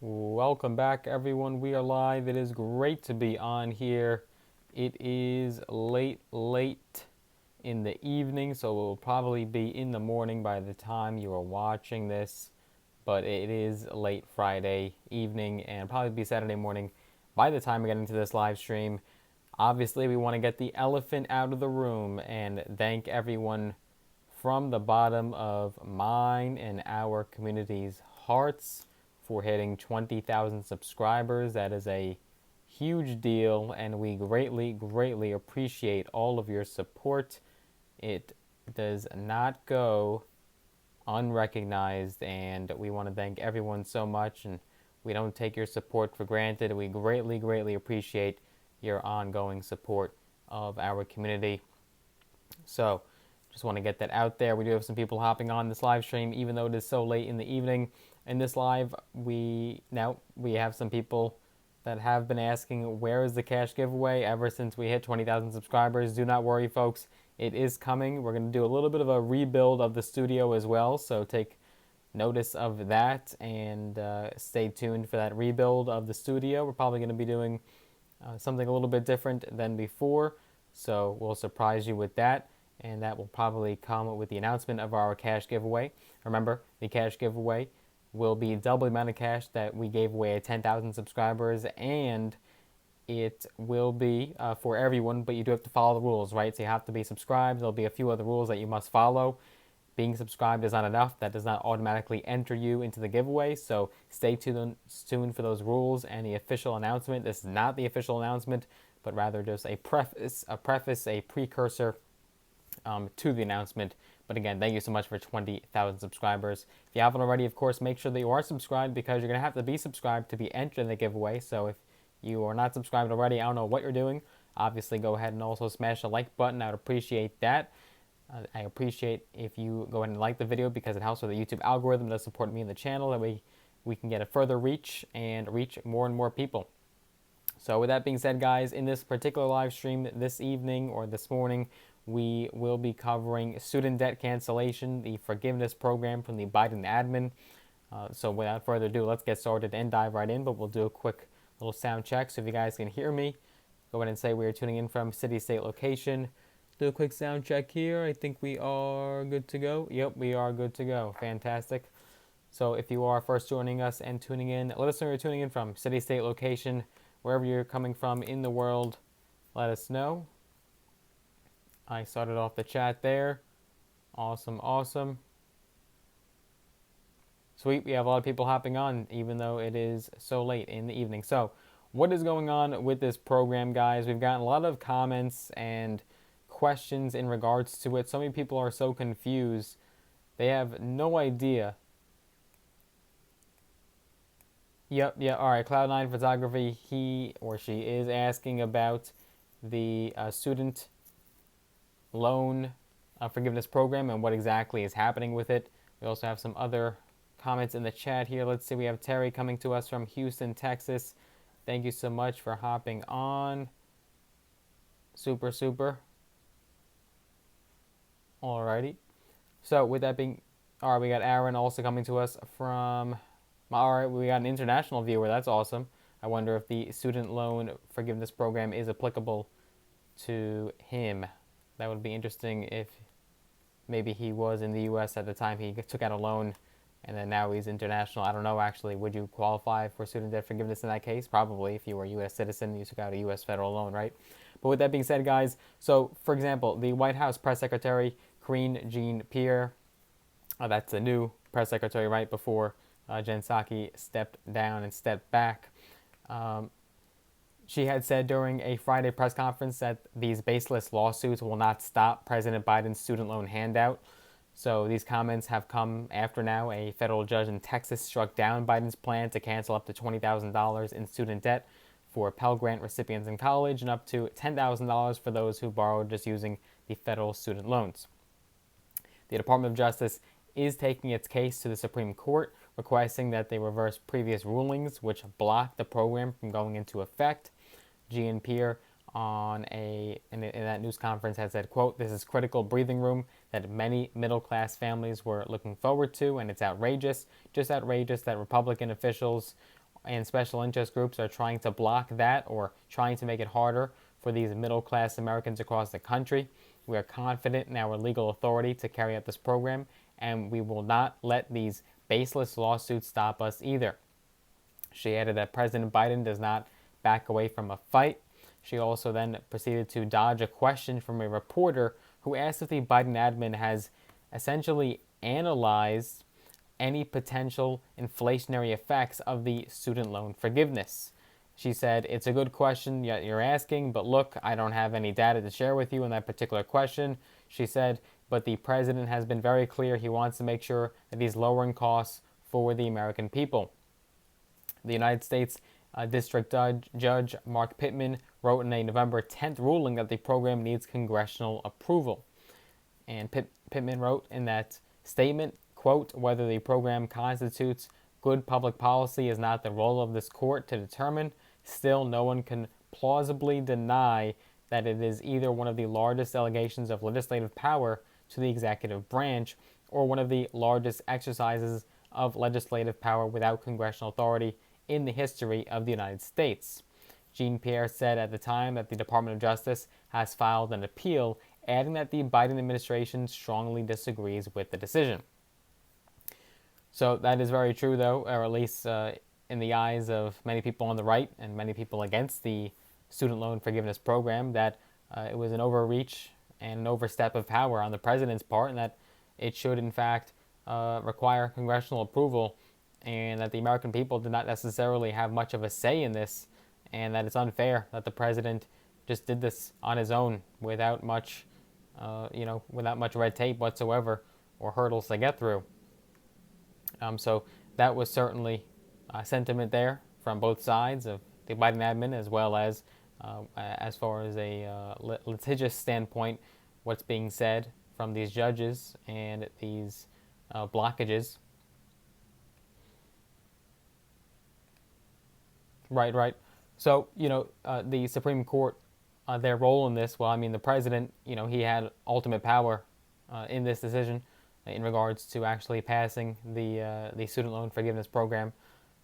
Welcome back, everyone. We are live. It is great to be on here. It is late in the evening, so it will probably be in the morning by the time you are watching this. But it is late Friday evening and probably be Saturday morning by the time we get into this live stream. Obviously, we want to get the elephant out of the room and thank everyone from the bottom of mine and our community's hearts for hitting 20,000 subscribers. That is a huge deal, and we greatly appreciate all of your support. It does not go unrecognized, and we want to thank everyone so much, and we don't take your support for granted. We greatly appreciate your ongoing support of our community. So, just want to get that out there. We do have some people hopping on this live stream, even though it is so late in the evening. In this live, we have some people that have been asking, where is the cash giveaway ever since we hit 20,000 subscribers. Do not worry, folks. It is coming. We're going to do a little bit of a rebuild of the studio as well, so take notice of that and stay tuned for that rebuild of the studio. We're probably going to be doing something a little bit different than before, so we'll surprise you with that, and that will probably come with the announcement of our cash giveaway. Remember, the cash giveaway will be double the amount of cash that we gave away at 10,000 subscribers, and it will be for everyone, but you do have to follow the rules, right? So you have to be subscribed. There'll be a few other rules that you must follow. Being subscribed is not enough. That does not automatically enter you into the giveaway, so stay tuned for those rules and the official announcement. This is not the official announcement, but rather just a preface, a precursor to the announcement. But again, thank you so much for 20,000 subscribers. If you haven't already, of course, make sure that you are subscribed, because you're going to have to be subscribed to be entered in the giveaway. So if you are not subscribed already, I don't know what you're doing. Obviously, go ahead and also smash the like button. I would appreciate that. I appreciate if you go ahead and like the video, because it helps with the YouTube algorithm. It does support me and the channel. That way we can get a further reach and reach more and more people. So with that being said, guys, in this particular live stream this evening or this morning, we will be covering student debt cancellation, the forgiveness program from the Biden admin. So without further ado, let's get started and dive right in, but we'll do a quick little sound check. So if you guys can hear me, go ahead and say we are tuning in from city, state, location. Do a quick sound check here. I think we are good to go. Yep, we are good to go. Fantastic. So if you are first joining us and tuning in, let us know where you're tuning in from. City, state, location, wherever you're coming from in the world, let us know. I started off the chat there. Awesome. Sweet, we have a lot of people hopping on, even though it is so late in the evening. So what is going on with this program, guys? We've gotten a lot of comments and questions in regards to it. So many people are so confused. They have no idea. Yep, all right, Cloud9 Photography, he or she is asking about the student loan forgiveness program and what exactly is happening with it. We also have some other comments in the chat here. Let's see, we have Terry coming to us from Houston, Texas. Thank you so much for hopping on. Super. Alrighty. So with that being, all right, we got Aaron also coming to us from, all right, we got an international viewer. That's awesome. I wonder if the student loan forgiveness program is applicable to him. That would be interesting if maybe he was in the U.S. at the time he took out a loan, and then now he's international. I don't know, actually. Would you qualify for student debt forgiveness in that case? Probably, if you were a U.S. citizen, you took out a U.S. federal loan, right? But with that being said, guys, so, for example, the White House press secretary, Karine Jean-Pierre, that's the new press secretary right before Jen Psaki stepped down and stepped back. She had said during a Friday press conference that these baseless lawsuits will not stop President Biden's student loan handout. So these comments have come after now a federal judge in Texas struck down Biden's plan to cancel up to $20,000 in student debt for Pell Grant recipients in college and up to $10,000 for those who borrowed just using the federal student loans. The Department of Justice is taking its case to the Supreme Court, requesting that they reverse previous rulings which blocked the program from going into effect. Jean-Pierre in that news conference had said, quote, "This is critical breathing room that many middle-class families were looking forward to, and it's outrageous, just outrageous that Republican officials and special interest groups are trying to block that or trying to make it harder for these middle-class Americans across the country. We are confident in our legal authority to carry out this program, and we will not let these baseless lawsuits stop us either. She added that President Biden does not back away from a fight. She also then proceeded to dodge a question from a reporter who asked if the Biden admin has essentially analyzed any potential inflationary effects of the student loan forgiveness. She said, "It's a good question you're asking, but look, I don't have any data to share with you on that particular question." She said, "But the president has been very clear he wants to make sure that he's lowering costs for the American people." The United States District Judge Mark Pittman wrote in a November 10th ruling that the program needs congressional approval. And Pittman wrote in that statement, quote, "Whether the program constitutes good public policy is not the role of this court to determine. Still, no one can plausibly deny that it is either one of the largest delegations of legislative power to the executive branch or one of the largest exercises of legislative power without congressional authority in the history of the United States." Jean-Pierre said at the time that the Department of Justice has filed an appeal, adding that the Biden administration strongly disagrees with the decision. So that is very true, though, or at least in the eyes of many people on the right and many people against the student loan forgiveness program, that it was an overreach and an overstep of power on the president's part, and that it should, in fact, require congressional approval, and that the American people did not necessarily have much of a say in this, and that it's unfair that the president just did this on his own without much, without much red tape whatsoever or hurdles to get through. So that was certainly a sentiment there from both sides of the Biden admin, as far as a litigious standpoint, what's being said from these judges and these blockages. Right. So, the Supreme Court, their role in this, well, I mean, the president, he had ultimate power in this decision in regards to actually passing the student loan forgiveness program.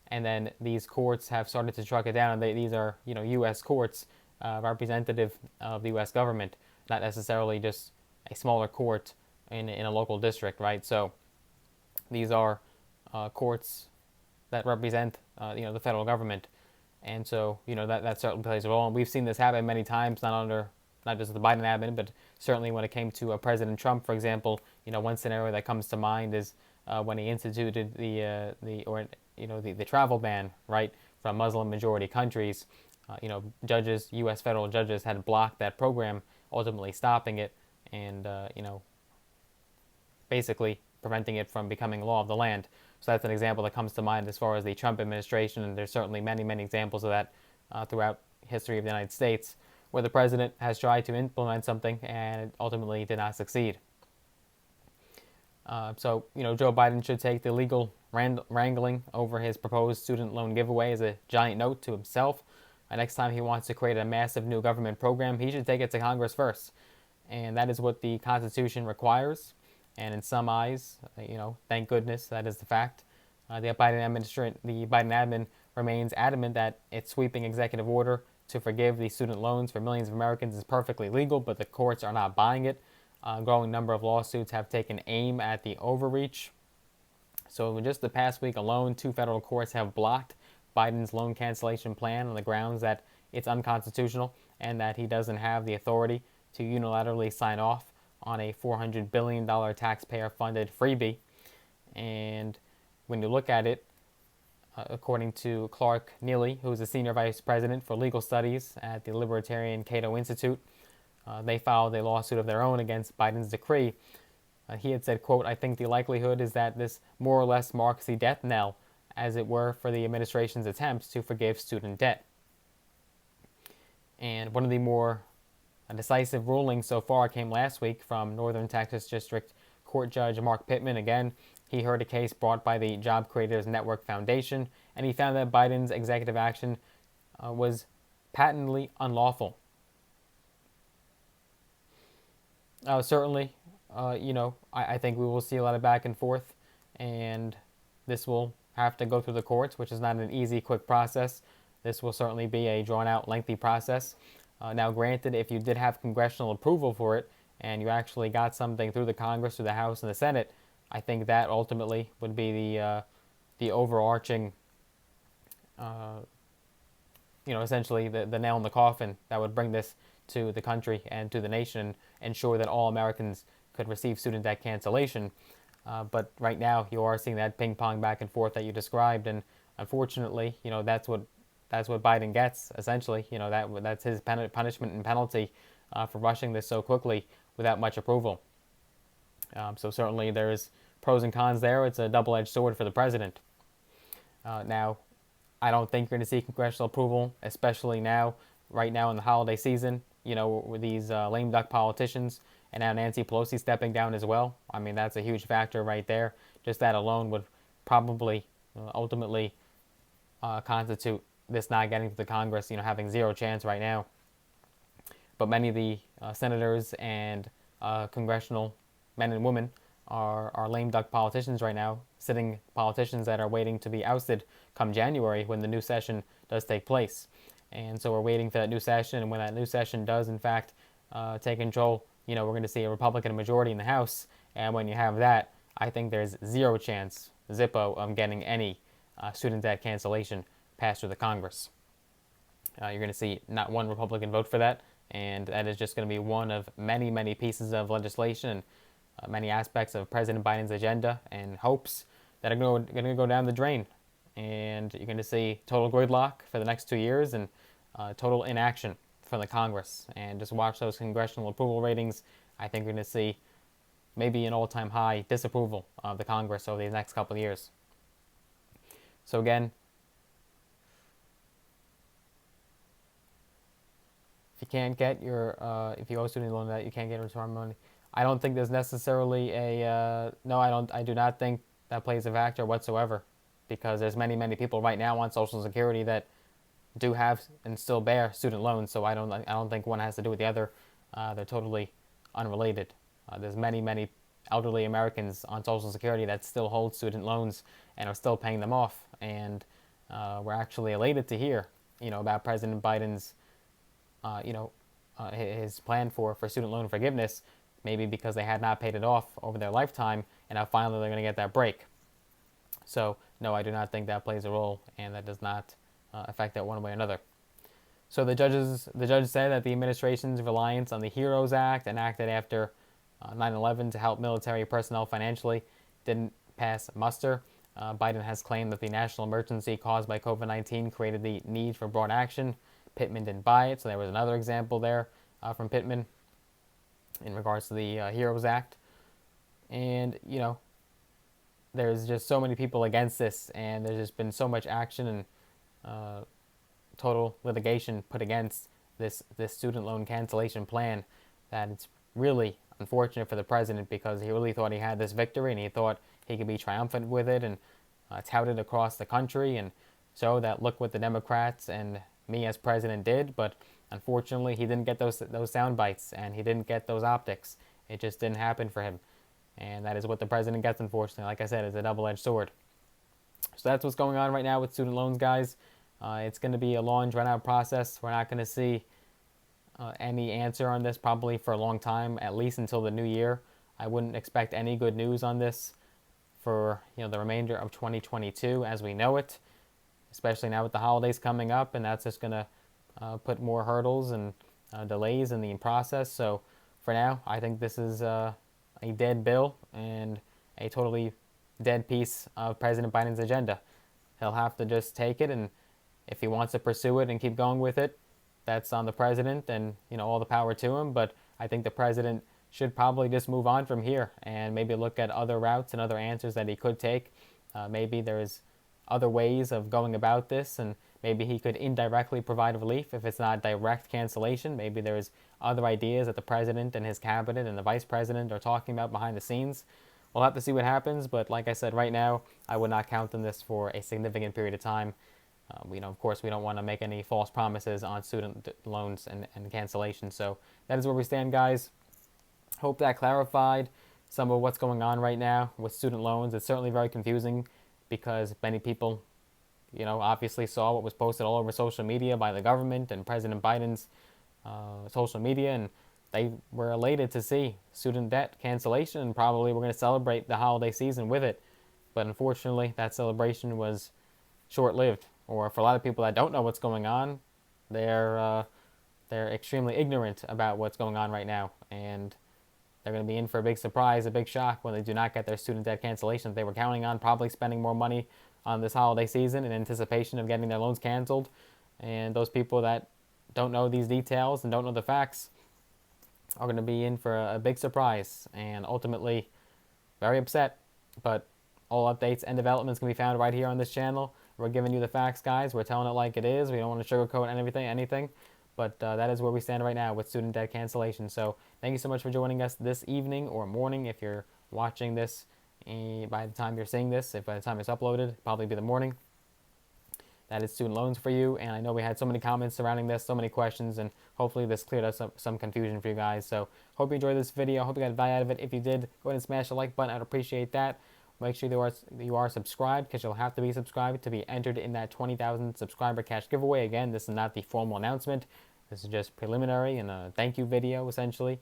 And then these courts have started to track it down. These are, U.S. courts, representative of the U.S. government, not necessarily just a smaller court in a local district, right? So these are courts that represent, the federal government. And so, that certainly plays a role. And we've seen this happen many times, not just the Biden admin, but certainly when it came to President Trump, for example. One scenario that comes to mind is when he instituted the travel ban, right, from Muslim majority countries. Judges, U.S. federal judges, had blocked that program, ultimately stopping it, and basically preventing it from becoming law of the land. So that's an example that comes to mind as far as the Trump administration, and there's certainly many, many examples of that throughout history of the United States, where the president has tried to implement something and it ultimately did not succeed. So, Joe Biden should take the legal wrangling over his proposed student loan giveaway as a giant note to himself. Next time he wants to create a massive new government program, he should take it to Congress first. And that is what the Constitution requires. And in some eyes, thank goodness that is the fact. The Biden admin remains adamant that its sweeping executive order to forgive the student loans for millions of Americans is perfectly legal, but the courts are not buying it. A growing number of lawsuits have taken aim at the overreach. So in just the past week alone, 2 federal courts have blocked Biden's loan cancellation plan on the grounds that it's unconstitutional and that he doesn't have the authority to unilaterally sign off on a $400 billion taxpayer-funded freebie. And when you look at it, according to Clark Neely, who is a senior vice president for legal studies at the Libertarian Cato Institute, they filed a lawsuit of their own against Biden's decree. He had said, quote, "I think the likelihood is that this more or less marks the death knell, as it were, for the administration's attempts to forgive student debt." And one of the more decisive rulings so far came last week from Northern Texas District Court Judge Mark Pittman. Again, he heard a case brought by the Job Creators Network Foundation, and he found that Biden's executive action was patently unlawful. Certainly, I think we will see a lot of back and forth, and this will have to go through the courts, which is not an easy, quick process. This will certainly be a drawn-out, lengthy process. Now, granted, if you did have congressional approval for it and you actually got something through the Congress, through the House and the Senate, I think that ultimately would be the overarching, uh, essentially the nail in the coffin that would bring this to the country and to the nation and ensure that all Americans could receive student debt cancellation. But right now, you are seeing that ping pong back and forth that you described, and unfortunately, that's what Biden gets essentially. That's his punishment and penalty for rushing this so quickly without much approval. So certainly there's pros and cons there. It's a double-edged sword for the president. Now, I don't think you're going to see congressional approval, especially now, right now in the holiday season. With these lame duck politicians, and now Nancy Pelosi stepping down as well. I mean, that's a huge factor right there. Just that alone would probably ultimately constitute this not getting to the Congress, having zero chance right now. But many of the senators and congressional men and women are lame duck politicians right now, sitting politicians that are waiting to be ousted come January when the new session does take place. And so we're waiting for that new session, and when that new session does, in fact, take control, we're going to see a Republican majority in the House. And when you have that, I think there's zero chance, zippo, of getting any student debt cancellation passed through the Congress. You're going to see not one Republican vote for that, and that is just going to be one of many, many pieces of legislation, many aspects of President Biden's agenda and hopes that are going to go down the drain. And you're going to see total gridlock for the next 2 years and total inaction from the Congress. And just watch those congressional approval ratings. I think you're going to see maybe an all-time high disapproval of the Congress over these next couple of years. So again, if you can't get if you owe student loan debt, you can't get retirement money. I don't think there's necessarily I do not think that plays a factor whatsoever, because there's many, many people right now on Social Security that do have and still bear student loans. So I don't think one has to do with the other. They're totally unrelated. There's many, many elderly Americans on Social Security that still hold student loans and are still paying them off. And we're actually elated to hear, about President Biden's, his plan for student loan forgiveness, maybe because they had not paid it off over their lifetime, and now finally they're going to get that break. So, no, I do not think that plays a role, and that does not affect that one way or another. So the judge said that the administration's reliance on the HEROES Act, enacted after 9/11 to help military personnel financially, didn't pass muster. Biden has claimed that the national emergency caused by COVID-19 created the need for broad action. Pittman didn't buy it, so there was another example there from Pittman in regards to the HEROES Act. And, there's just so many people against this, and there's just been so much action and total litigation put against this student loan cancellation plan that it's really unfortunate for the president, because he really thought he had this victory and he thought he could be triumphant with it and tout it across the country and show that look what the Democrats and me as president did. But unfortunately, he didn't get those sound bites, and he didn't get those optics. It just didn't happen for him. And that is what the president gets, unfortunately. Like I said, it's a double-edged sword. So that's what's going on right now with student loans, guys. It's going to be a long, drawn-out process. We're not going to see any answer on this probably for a long time, at least until the new year. I wouldn't expect any good news on this for the remainder of 2022 as we know it, especially now with the holidays coming up, and that's just going to put more hurdles and delays in the process. So for now, I think this is a dead bill and a totally dead piece of President Biden's agenda. He'll have to just take it, and if he wants to pursue it and keep going with it, that's on the president, and all the power to him. But I think the president should probably just move on from here and maybe look at other routes and other answers that he could take. Maybe there's other ways of going about this, and maybe he could indirectly provide relief if it's not direct cancellation. Maybe there's other ideas that the president and his cabinet and the vice president are talking about behind the scenes. We'll have to see what happens, but like I said, right now, I would not count on this for a significant period of time. Of course, we don't want to make any false promises on student loans and cancellation. So that is where we stand, guys. Hope that clarified some of what's going on right now with student loans. It's certainly very confusing because many people, obviously saw what was posted all over social media by the government and President Biden's social media, and they were elated to see student debt cancellation, and probably we're going to celebrate the holiday season with it. But unfortunately, that celebration was short-lived. Or for a lot of people that don't know what's going on, they're extremely ignorant about what's going on right now, and they're going to be in for a big surprise, a big shock when they do not get their student debt cancellation. They were counting on probably spending more money on this holiday season in anticipation of getting their loans canceled. And those people that don't know these details and don't know the facts are going to be in for a big surprise and ultimately very upset. But all updates and developments can be found right here on this channel. We're giving you the facts, guys. We're telling it like it is. We don't want to sugarcoat anything. But that is where we stand right now with student debt cancellation. So thank you so much for joining us this evening or morning if you're watching this. By the time you're seeing this, if by the time it's uploaded, probably be the morning. That is student loans for you. And I know we had so many comments surrounding this, so many questions, and hopefully this cleared up some confusion for you guys. So hope you enjoyed this video. Hope you got value out of it. If you did, go ahead and smash the like button. I'd appreciate that. Make sure you are subscribed, because you'll have to be subscribed to be entered in that 20,000 subscriber cash giveaway. Again, this is not the formal announcement. This is just preliminary and a thank you video, essentially,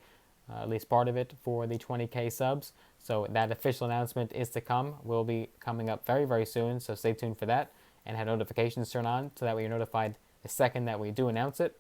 at least part of it, for the 20K subs. So that official announcement is to come. Will be coming up very, very soon, so stay tuned for that. And have notifications turned on so that way you're notified the second that we do announce it.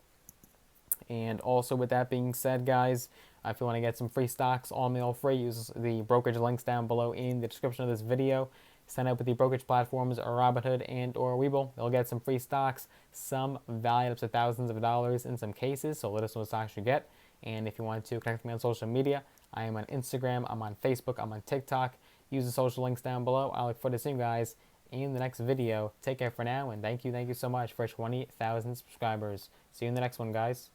And also, with that being said, guys, if you want to get some free stocks, all mail free, use the brokerage links down below in the description of this video. Sign up with the brokerage platforms or Robinhood and or Webull. They'll get some free stocks, some valued up to thousands of dollars in some cases. So let us know what stocks you get. And if you want to connect with me on social media, I am on Instagram, I'm on Facebook, I'm on TikTok. Use the social links down below. I look forward to seeing you guys in the next video. Take care for now, and thank you so much for 20,000 subscribers. See you in the next one, guys.